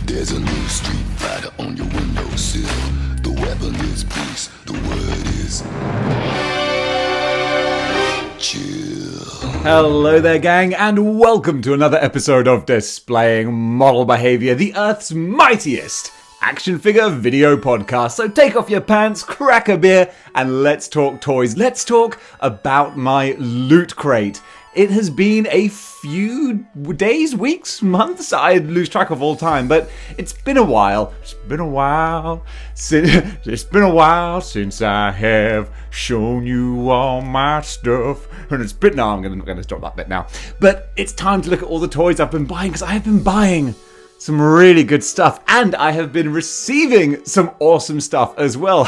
There's a new street fighter on your windowsill. The weapon is peace, the word is chill. Hello there, gang, and welcome to another episode of Displaying Model Behaviour, the Earth's mightiest action figure video podcast. So take off your pants, crack a beer, and let's talk toys. Let's talk about my loot crate. It has been a few days, weeks, months, I lose track of all time, but it's been a while. It's been a while since I have shown you all my stuff. And it's been, no, I'm gonna stop that bit now. But it's time to look at all the toys I've been buying, because I have been buying some really good stuff, and I have been receiving some awesome stuff as well.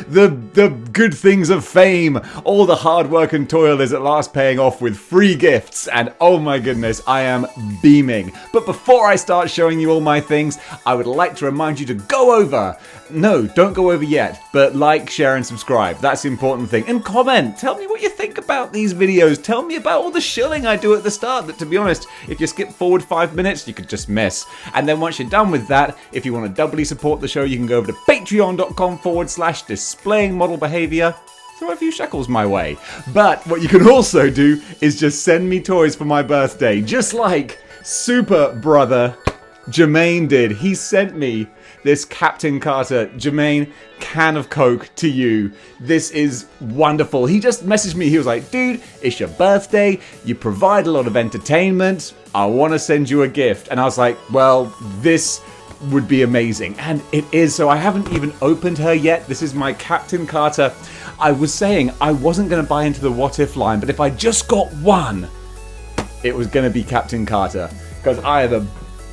The good things of fame, all the hard work and toil is at last paying off with free gifts, and oh my goodness, I am beaming. But before I start showing you all my things, I would like to remind you to go over. No, don't go over yet, but like, share, and subscribe. That's the important thing. And comment. Tell me what you think about these videos. Tell me about all the shilling I do at the start that, to be honest, if you skip forward 5 minutes, you could just miss. And then once you're done with that, if you want to doubly support the show, you can go over to patreon.com/displaying model behavior. Throw a few shekels my way. But what you can also do is just send me toys for my birthday, just like Super Brother Jermaine did. He sent me this Captain Carter, Jermaine, can of Coke to you. This is wonderful. He just messaged me. He was like, dude, it's your birthday. You provide a lot of entertainment. I want to send you a gift. And I was like, well, this would be amazing. And it is. So I haven't even opened her yet. This is my Captain Carter. I was saying I wasn't going to buy into the What If line, but if I just got one, it was going to be Captain Carter. Because I have a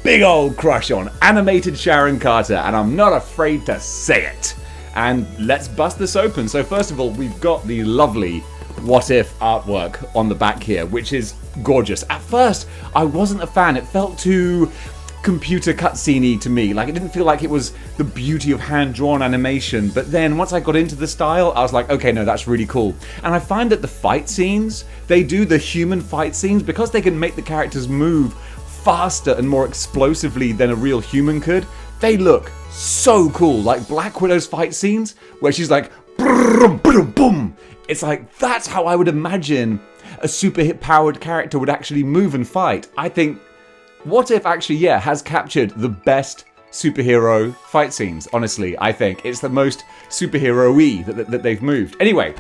big old crush on animated Sharon Carter, and I'm not afraid to say it. And let's bust this open. So first of all, we've got the lovely What If artwork on the back here, which is gorgeous. At first, I wasn't a fan. It felt too computer cutscene-y to me. Like, it didn't feel like it was the beauty of hand-drawn animation. But then once I got into the style, I was like, okay, no, that's really cool. And I find that the fight scenes, they do the human fight scenes, because they can make the characters move faster and more explosively than a real human could. They look so cool. Like Black Widow's fight scenes where she's like boom, boom, boom. It's like, that's how I would imagine a super hit powered character would actually move and fight. I think What If actually, has captured the best superhero fight scenes. Honestly, I think it's the most superhero-y that they've moved. Anyway,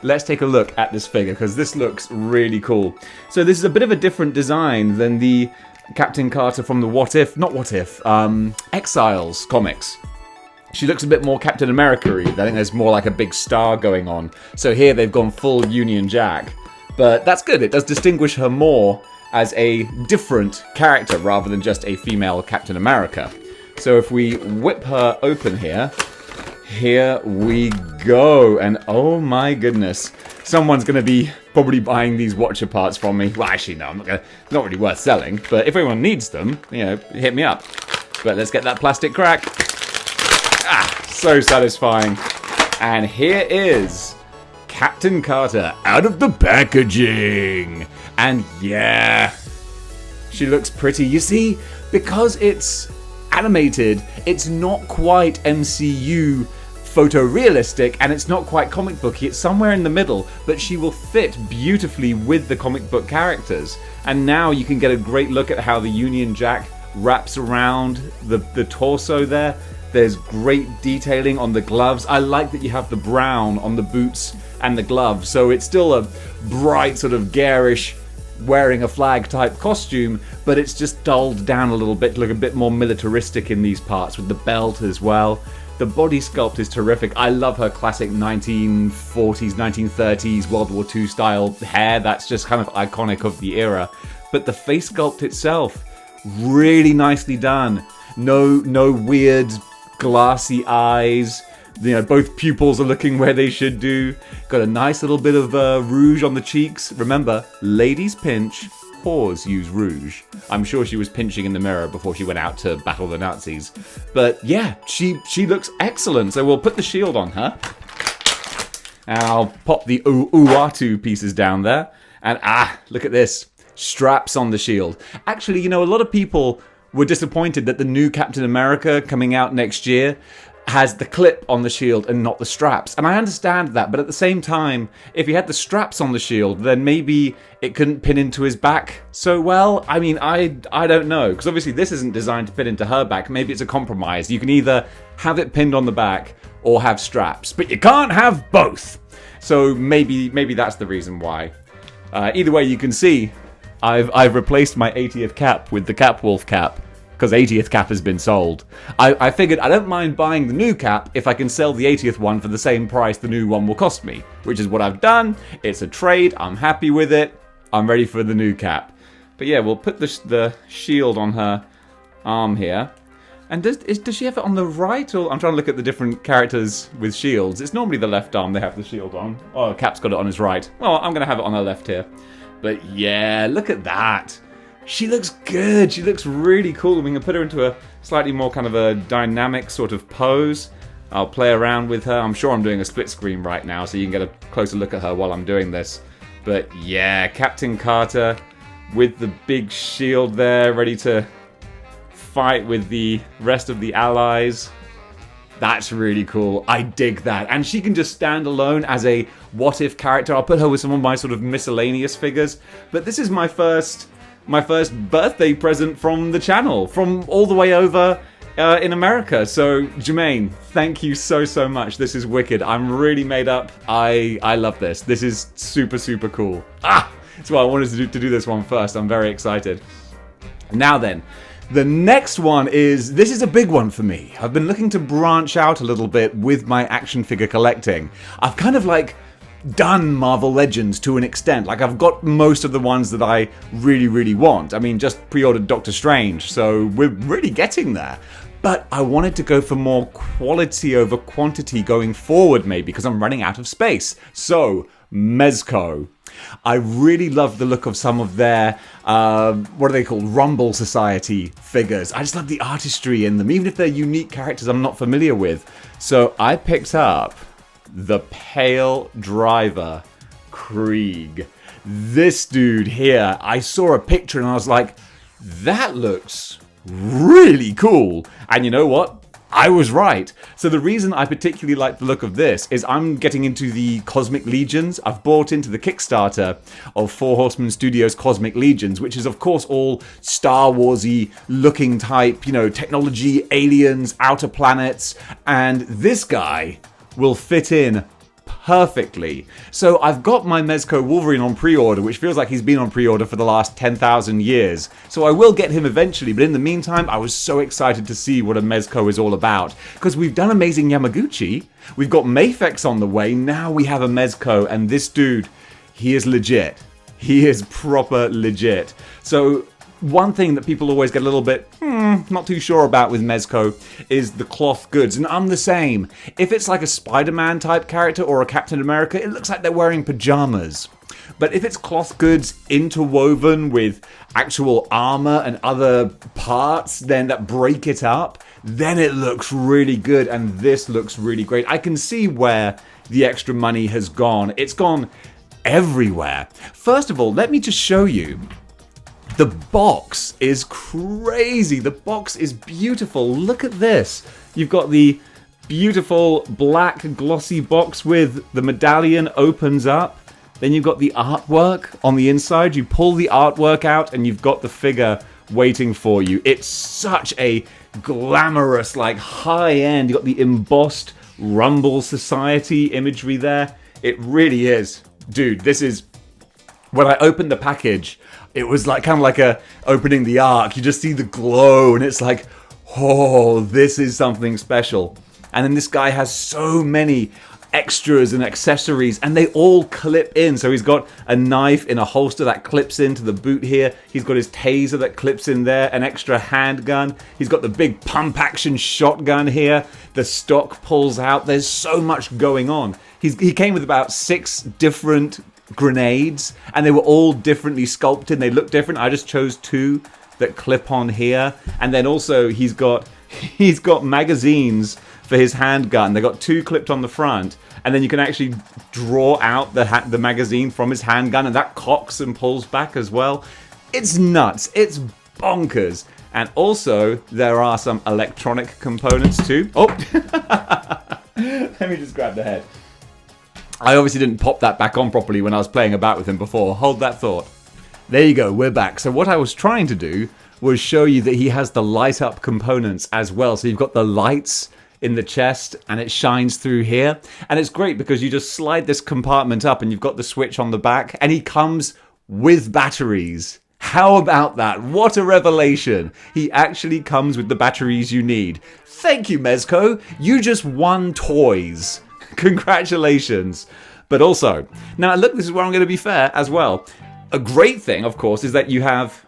let's take a look at this figure, because this looks really cool. So this is a bit of a different design than the Captain Carter from the Exiles comics. She looks a bit more Captain America-y. I think there's more like a big star going on. So here they've gone full Union Jack. But that's good. It does distinguish her more as a different character rather than just a female Captain America. So if we whip her open here we go. And oh my goodness, someone's going to be probably buying these watcher parts from me. Well, actually, no, not really worth selling. But if anyone needs them, hit me up. But let's get that plastic crack. So satisfying. And here is Captain Carter out of the packaging. And yeah, she looks pretty. You see, because it's animated, it's not quite MCU photorealistic, and it's not quite comic booky. It's somewhere in the middle, but she will fit beautifully with the comic book characters. And now you can get a great look at how the Union Jack wraps around the torso there. There's great detailing on the gloves. I like that you have the brown on the boots and the gloves, so it's still a bright sort of garish wearing a flag type costume, but it's just dulled down a little bit to look a bit more militaristic in these parts, with the belt as well. The body sculpt is terrific. I love her classic 1940s, 1930s World War II style hair. That's just kind of iconic of the era. But the face sculpt itself, really nicely done. No weird glassy eyes. Both pupils are looking where they should do. Got a nice little bit of rouge on the cheeks. Remember, ladies pinch, whores use rouge. I'm sure she was pinching in the mirror before she went out to battle the Nazis. But yeah, she looks excellent. So we'll put the shield on her. And I'll pop the Uatu pieces down there. And look at this. Straps on the shield. Actually, a lot of people were disappointed that the new Captain America coming out next year has the clip on the shield and not the straps. And I understand that, but at the same time, if he had the straps on the shield, then maybe it couldn't pin into his back so well. I mean, I don't know, because obviously this isn't designed to pin into her back. Maybe it's a compromise. You can either have it pinned on the back or have straps, but you can't have both. So maybe that's the reason why. Either way, you can see I've replaced my 80th cap with the Capwolf cap, because 80th cap has been sold. I figured I don't mind buying the new cap if I can sell the 80th one for the same price the new one will cost me, which is what I've done. It's a trade. I'm happy with it. I'm ready for the new cap. But yeah, we'll put the shield on her arm here. And does she have it on the right? Or I'm trying to look at the different characters with shields. It's normally the left arm they have the shield on. Oh, Cap's got it on his right. Well, I'm going to have it on her left here. But yeah, look at that. She looks good. She looks really cool. We can put her into a slightly more kind of a dynamic sort of pose. I'll play around with her. I'm sure I'm doing a split screen right now, so you can get a closer look at her while I'm doing this. But yeah, Captain Carter with the big shield there, ready to fight with the rest of the allies. That's really cool. I dig that. And she can just stand alone as a what-if character. I'll put her with some of my sort of miscellaneous figures. But this is my first birthday present from the channel, from all the way over in America. So Jermaine, thank you so much. This is wicked. I'm really made up. I love this. This is super cool. That's why I wanted to do this one first. I'm very excited. Now then, the next one this is a big one for me. I've been looking to branch out a little bit with my action figure collecting. I've kind of done Marvel Legends to an extent. I've got most of the ones that I really want. I mean, just pre-ordered Doctor Strange, so we're really getting there. But I wanted to go for more quality over quantity going forward, maybe, because I'm running out of space. So, Mezco. I really love the look of some of their, what are they called, Rumble Society figures. I just love the artistry in them, even if they're unique characters I'm not familiar with. So I picked up the Pale Driver Krig. This dude here, I saw a picture and I was like, that looks really cool. And you know what? I was right. So the reason I particularly like the look of this is I'm getting into the Cosmic Legions. I've bought into the Kickstarter of Four Horsemen Studios Cosmic Legions, which is of course all Star Wars-y looking type, technology, aliens, outer planets, and this guy will fit in perfectly. So I've got my Mezco Wolverine on pre-order, which feels like he's been on pre-order for the last 10,000 years. So I will get him eventually, but in the meantime, I was so excited to see what a Mezco is all about. Because we've done Amazing Yamaguchi, we've got Mafex on the way, now we have a Mezco, and this dude, he is legit. He is proper legit. So one thing that people always get a little bit not too sure about with Mezco is the cloth goods, and I'm the same. If it's like a Spider-Man type character or a Captain America, it looks like they're wearing pajamas. But if it's cloth goods interwoven with actual armor and other parts then that break it up, then it looks really good, and this looks really great. I can see where the extra money has gone. It's gone everywhere. First of all, let me just show you. The box is crazy. The box is beautiful. Look at this. You've got the beautiful black glossy box with the medallion opens up. Then you've got the artwork on the inside. You pull the artwork out and you've got the figure waiting for you. It's such a glamorous, high-end. You've got the embossed Rumble Society imagery there. It really is. Dude, this is... When I opened the package, it was kind of like opening the Ark. You just see the glow and it's like, oh, this is something special. And then this guy has so many extras and accessories and they all clip in. So he's got a knife in a holster that clips into the boot here. He's got his taser that clips in there, an extra handgun. He's got the big pump action shotgun here. The stock pulls out. There's so much going on. He came with about 6 different grenades and they were all differently sculpted. They look different. I just chose 2 that clip on here, and then also he's got magazines for his handgun. They got 2 clipped on the front, and then you can actually draw out the magazine from his handgun, and that cocks and pulls back as well. It's nuts. It's bonkers. And also, there are some electronic components too. Oh! Let me just grab the head. I obviously didn't pop that back on properly when I was playing about with him before. Hold that thought. There you go, we're back. So what I was trying to do was show you that he has the light up components as well. So you've got the lights in the chest and it shines through here. And it's great because you just slide this compartment up and you've got the switch on the back and he comes with batteries. How about that? What a revelation. He actually comes with the batteries you need. Thank you, Mezco. You just won toys. Congratulations. But also, now look, this is where I'm going to be fair as well. A great thing, of course, is that you have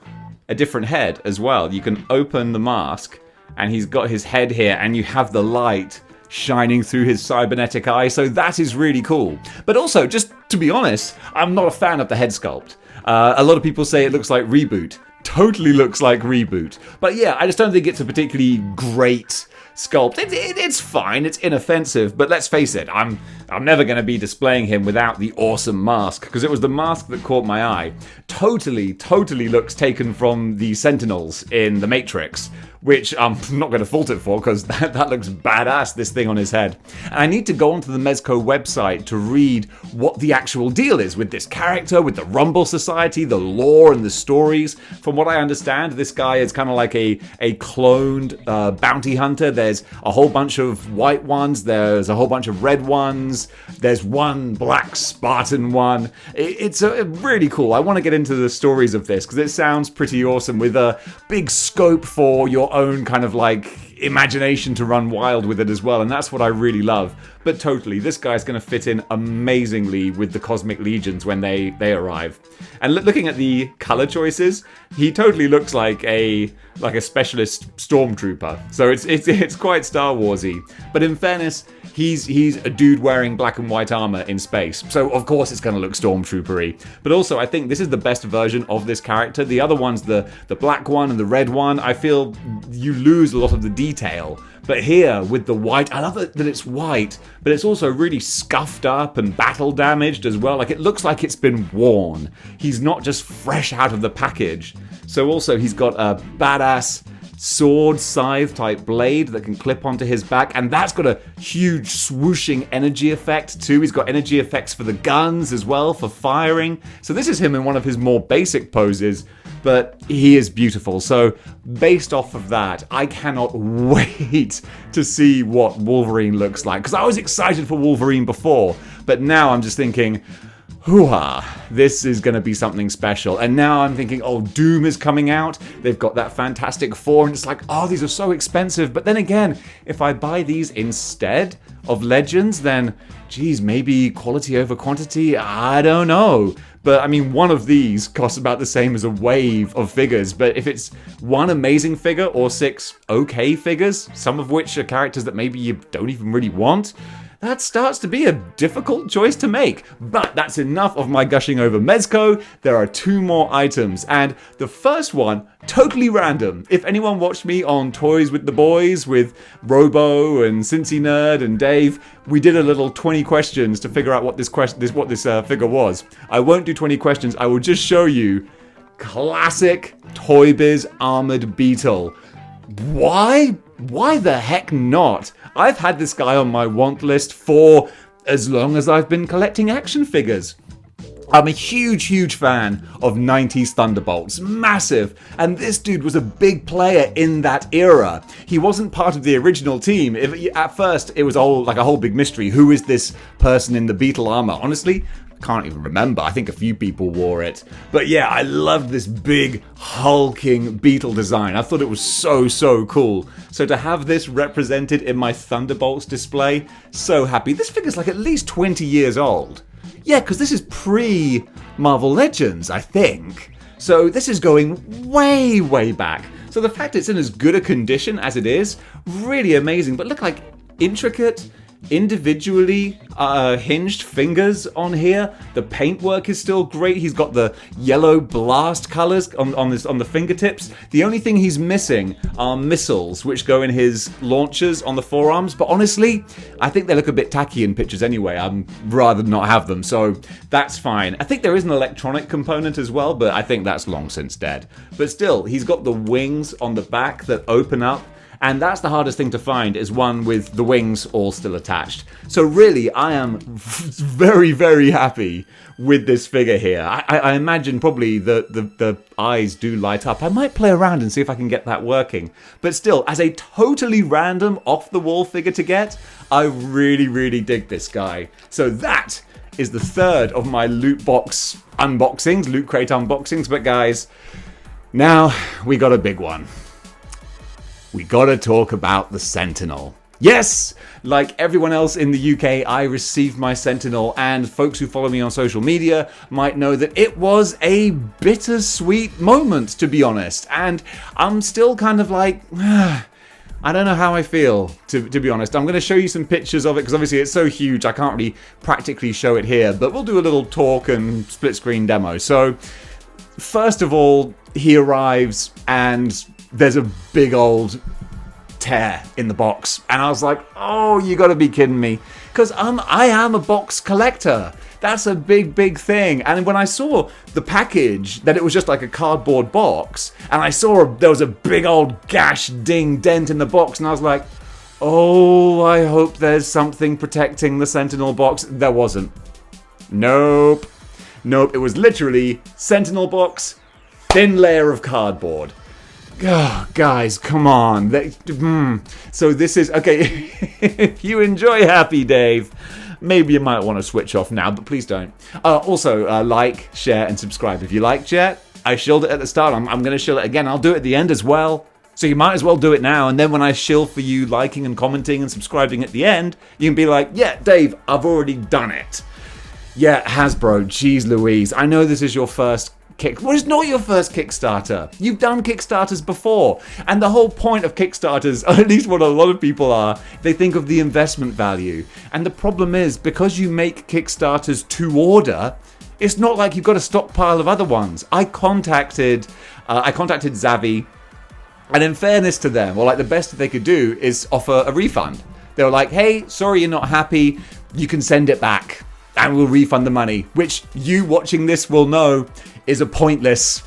a different head as well. You can open the mask and he's got his head here and you have the light shining through his cybernetic eye. So that is really cool. But also, just to be honest, I'm not a fan of the head sculpt. A lot of people say it looks like Reboot. Totally looks like Reboot. But yeah, I just don't think it's a particularly great sculpt. It's fine, it's inoffensive, but let's face it, I'm never going to be displaying him without the awesome mask, because it was the mask that caught my eye. Totally looks taken from the Sentinels in The Matrix, which I'm not going to fault it for, because that looks badass, this thing on his head. And I need to go onto the Mezco website to read what the actual deal is with this character, with the Rumble Society, the lore and the stories. From what I understand, this guy is kind of like a cloned bounty hunter. There's a whole bunch of white ones, there's a whole bunch of red ones, there's one black Spartan one. It's really cool. I want to get into the stories of this because it sounds pretty awesome, with a big scope for your own kind of like imagination to run wild with it as well, and that's what I really love. But totally, this guy's going to fit in amazingly with the Cosmic Legions when they arrive. And looking at the color choices, he totally looks like a specialist stormtrooper. So it's quite Star Warsy. But in fairness, he's a dude wearing black and white armor in space. So of course it's going to look stormtroopery. But also I think this is the best version of this character. The other one's the black one and the red one. I feel you lose a lot of the detail. But here, with the white, I love that it's white, but it's also really scuffed up and battle damaged as well. Like, it looks like it's been worn. He's not just fresh out of the package. So also, he's got a badass sword scythe type blade that can clip onto his back, and that's got a huge swooshing energy effect too. He's got energy effects for the guns as well, for firing. So this is him in one of his more basic poses, but he is beautiful. So based off of that, I cannot wait to see what Wolverine looks like, because I was excited for Wolverine before, but now I'm just thinking, hoo-ha, this is going to be something special. And now I'm thinking, oh, Doom is coming out. They've got that Fantastic Four, and it's like, oh, these are so expensive. But then again, if I buy these instead of Legends, then, geez, maybe quality over quantity? I don't know. But, I mean, one of these costs about the same as a wave of figures. But if it's one amazing figure or 6 okay figures, some of which are characters that maybe you don't even really want, that starts to be a difficult choice to make. But that's enough of my gushing over Mezco. There are 2 more items, and the first one, totally random. If anyone watched me on Toys with the Boys with Robo and Cincy Nerd and Dave, we did a little 20 questions to figure out what this figure was. I won't do 20 questions. I will just show you classic Toy Biz Armored Beetle. Why the heck not? I've had this guy on my want list for as long as I've been collecting action figures. I'm a huge fan of 90s Thunderbolts. Massive. And this dude was a big player in that era. He wasn't part of the original team. At first, it was a whole big mystery. Who is this person in the Beetle armor? Honestly, can't even remember. I think a few people wore it. But yeah, I loved this big, hulking Beetle design. I thought it was so cool. So to have this represented in my Thunderbolts display, so happy. This figure's like at least 20 years old. Yeah, because this is pre-Marvel Legends, I think. So this is going way back. So the fact it's in as good a condition as it is, really amazing. But look, like, intricate. individually hinged fingers on here. The paintwork is still great. He's got the yellow blast colors on the fingertips. The only thing he's missing are missiles, which go in his launchers on the forearms. But honestly, I think they look a bit tacky in pictures anyway. I'd rather not have them, so that's fine. I think there is an electronic component as well, but I think that's long since dead. But still, he's got the wings on the back that open up. And that's the hardest thing to find, is one with the wings all still attached. So really, I am very, very happy with this figure here. I imagine probably the eyes do light up. I might play around and see if I can get that working. But still, as a totally random, off-the-wall figure to get, I really, really dig this guy. So that is the third of my loot box unboxings, loot crate unboxings. But guys, now we got a big one. We gotta talk about the Sentinel. Yes! Like everyone else in the UK, I received my Sentinel, and folks who follow me on social media might know that it was a bittersweet moment, to be honest. And I'm still kind of like, I don't know how I feel, to be honest. I'm going to show you some pictures of it, because obviously it's so huge, I can't really practically show it here, but we'll do a little talk and split screen demo. So, first of all, he arrives, and there's a big old tear in the box, and I was like, oh, you gotta be kidding me, because I am a box collector. That's a big thing. And when I saw the package, that it was just like a cardboard box, and I saw there was a big old gash, ding, dent in the box, and I was like, oh, I hope there's something protecting the Sentinel box. There wasn't. Nope, it was literally Sentinel box, thin layer of cardboard. Oh, guys, come on. So this is, okay, if you enjoy Happy Dave, maybe you might want to switch off now, but please don't. Also, like, share, and subscribe. If you liked it, I shilled it at the start. I'm going to shill it again. I'll do it at the end as well. So you might as well do it now, and then when I shill for you liking and commenting and subscribing at the end, you can be like, yeah, Dave, I've already done it. Yeah, Hasbro, geez Louise. I know this is your first well, it's not your first Kickstarter. You've done Kickstarters before. And the whole point of Kickstarters, or at least what a lot of people are, they think of the investment value. And the problem is, because you make Kickstarters to order, it's not like you've got a stockpile of other ones. I contacted Zavi, and in fairness to them, the best that they could do is offer a refund. They were like, hey, sorry you're not happy, you can send it back, and we'll refund the money, which you watching this will know is a pointless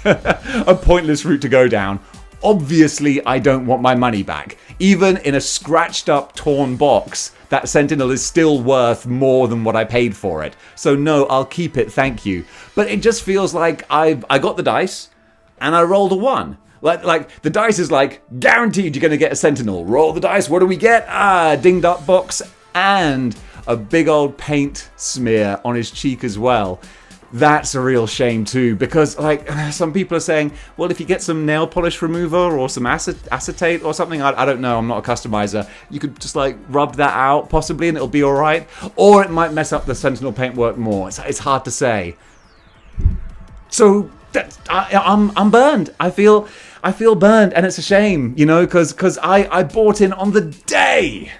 route to go down. Obviously, I don't want my money back. Even in a scratched up, torn box, that Sentinel is still worth more than what I paid for it. So no, I'll keep it, thank you. But it just feels like I got the dice, and I rolled a 1. Like the dice is like, guaranteed you're going to get a Sentinel. Roll the dice, what do we get? Dinged up box, and a big old paint smear on his cheek as well. That's a real shame too, because some people are saying, well, if you get some nail polish remover or some acetate or something, I don't know, I'm not a customizer, you could just rub that out possibly and it'll be alright, or it might mess up the Sentinel paintwork more. It's hard to say. So I'm burned. I feel burned, and it's a shame, because I bought in on the day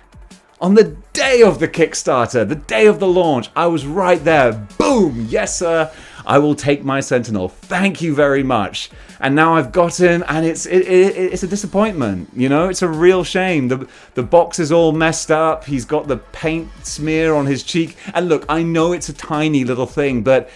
of the Kickstarter, the day of the launch. I was right there. Boom! Yes, sir. I will take my Sentinel. Thank you very much. And now I've got him, and it's a disappointment. It's a real shame. The box is all messed up. He's got the paint smear on his cheek. And look, I know it's a tiny little thing, but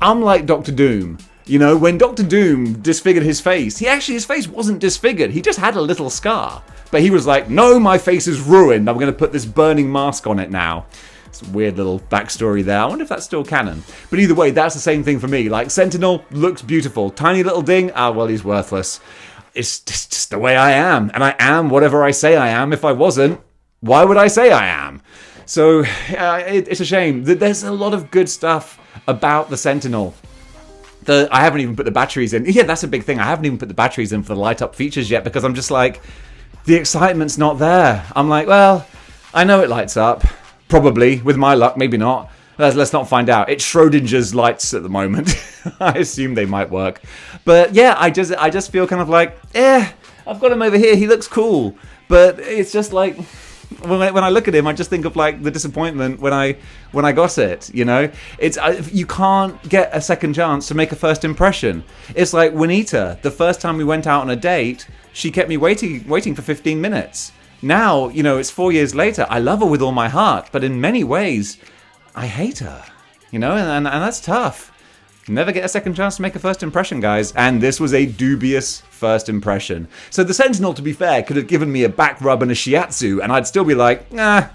I'm like Dr. Doom. When Dr. Doom disfigured his face, his face wasn't disfigured. He just had a little scar. But he was like, no, my face is ruined. I'm going to put this burning mask on it now. It's a weird little backstory there. I wonder if that's still canon. But either way, that's the same thing for me. Sentinel looks beautiful. Tiny little ding, well, he's worthless. It's just the way I am. And I am whatever I say I am. If I wasn't, why would I say I am? So it's a shame. There's a lot of good stuff about the Sentinel. I haven't even put the batteries in. Yeah, that's a big thing. I haven't even put the batteries in for the light up features yet, because I'm just like, the excitement's not there. I'm like, well, I know it lights up. Probably. With my luck, maybe not. Let's not find out. It's Schrodinger's lights at the moment. I assume they might work. But yeah, I just feel kind of like, I've got him over here. He looks cool. But it's just like, when I look at him, I just think of like the disappointment when I got it. You know, you can't get a second chance to make a first impression. It's like Juanita. The first time we went out on a date, she kept me waiting for 15 minutes. Now, you know, it's 4 years later. I love her with all my heart, but in many ways, I hate her. You know, and that's tough. Never get a second chance to make a first impression, guys. And this was a dubious first impression. So the Sentinel, to be fair, could have given me a back rub and a shiatsu, and I'd still be like,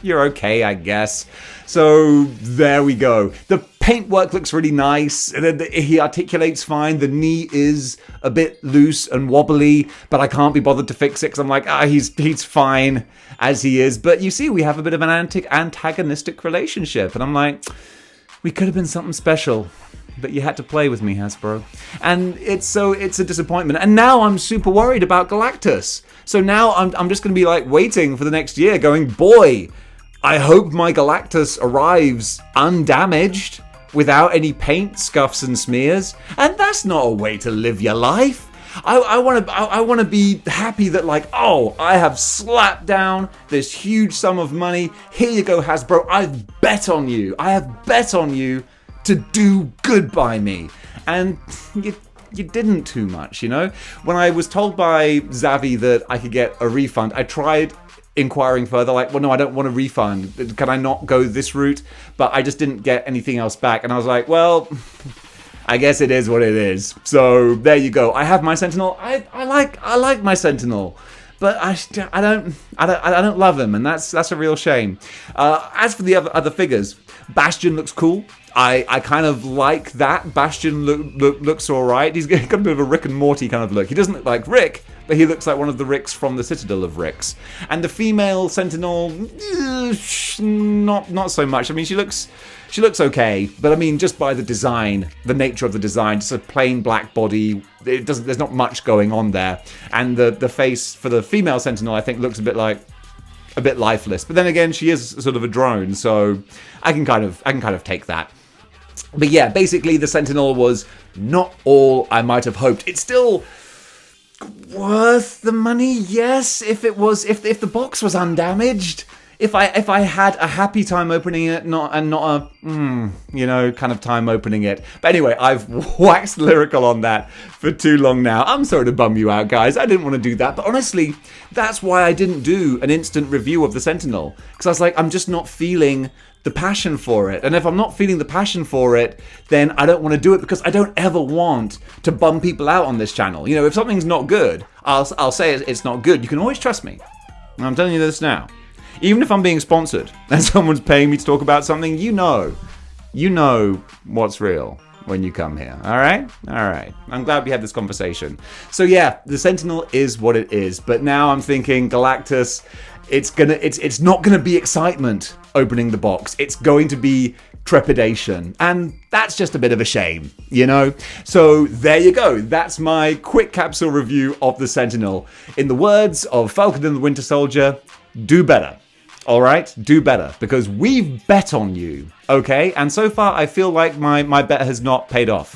you're okay, I guess. So there we go. The paintwork looks really nice. He articulates fine. The knee is a bit loose and wobbly, but I can't be bothered to fix it because I'm like, he's fine as he is. But you see, we have a bit of an antagonistic relationship, and I'm like, we could have been something special. But you had to play with me, Hasbro. And it's a disappointment. And now I'm super worried about Galactus. So now I'm just going to be like waiting for the next year going, boy, I hope my Galactus arrives undamaged without any paint scuffs and smears. And that's not a way to live your life. I want to be happy that like, oh, I have slapped down this huge sum of money. Here you go, Hasbro. I've bet on you. I have bet on you to do good by me, and you didn't too much, you know. When I was told by Xavi that I could get a refund, I tried inquiring further, like, well, no, I don't want a refund. Can I not go this route? But I just didn't get anything else back, and I was like, well, I guess it is what it is. So there you go. I have my Sentinel. I like my Sentinel. But I don't love him, and that's a real shame. As for the other figures, Bastion looks cool. I kind of like that. Bastion looks alright. He's got a bit of a Rick and Morty kind of look. He doesn't look like Rick, but he looks like one of the Ricks from the Citadel of Ricks. And the female Sentinel, not so much. I mean, she looks okay, but I mean, just by the design, the nature of the design, just a plain black body. There's not much going on there. And the face for the female Sentinel, I think, looks a bit lifeless. But then again, she is sort of a drone, so I can kind of take that. But yeah, basically the Sentinel was not all I might have hoped. It's still worth the money, yes, if the box was undamaged. If I had a happy time opening it, not a kind of time opening it. But anyway, I've waxed lyrical on that for too long now. I'm sorry to bum you out, guys. I didn't want to do that, but honestly, that's why I didn't do an instant review of the Sentinel, because I was like, I'm just not feeling the passion for it. And if I'm not feeling the passion for it, then I don't want to do it, because I don't ever want to bum people out on this channel. You know, if something's not good, I'll say it's not good. You can always trust me. And I'm telling you this now. Even if I'm being sponsored and someone's paying me to talk about something, you know what's real when you come here. All right. I'm glad we had this conversation. So yeah, the Sentinel is what it is. But now I'm thinking Galactus, it's not gonna be excitement opening the box. It's going to be trepidation, and that's just a bit of a shame, you know. So there you go. That's my quick capsule review of the Sentinel. In the words of Falcon and the Winter Soldier, do better. All right, do better, because we've bet on you, okay? And so far, I feel like my bet has not paid off.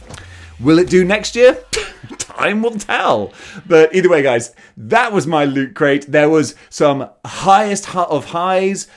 Will it do next year? Time will tell. But either way, guys, that was my loot crate. There was some highest of highs,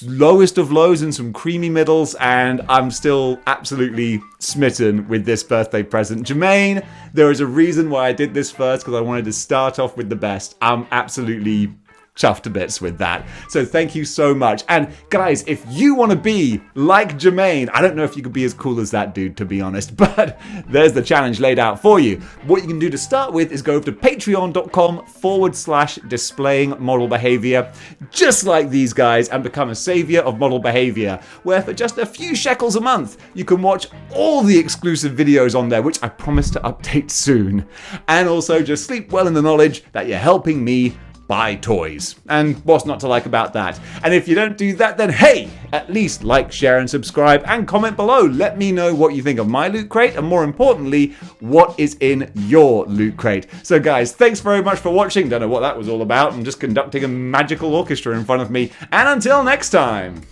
lowest of lows, and some creamy middles, and I'm still absolutely smitten with this birthday present. Jermaine, there is a reason why I did this first, because I wanted to start off with the best. I'm absolutely chuffed to bits with that. So thank you so much. And guys, if you want to be like Jermaine, I don't know if you could be as cool as that dude, to be honest, but there's the challenge laid out for you. What you can do to start with is go over to patreon.com/displaying model behavior, just like these guys, and become a savior of model behavior, where for just a few shekels a month, you can watch all the exclusive videos on there, which I promise to update soon. And also just sleep well in the knowledge that you're helping me buy toys. And what's not to like about that? And if you don't do that, then hey, at least like, share, and subscribe, and comment below. Let me know what you think of my loot crate, and more importantly, what is in your loot crate. So guys, thanks very much for watching. Don't know what that was all about. I'm just conducting a magical orchestra in front of me. And until next time,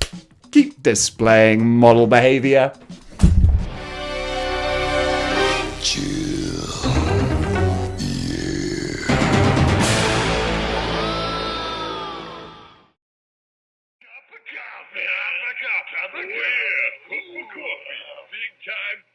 keep displaying model behavior. Oh, yeah. Coffee. Big time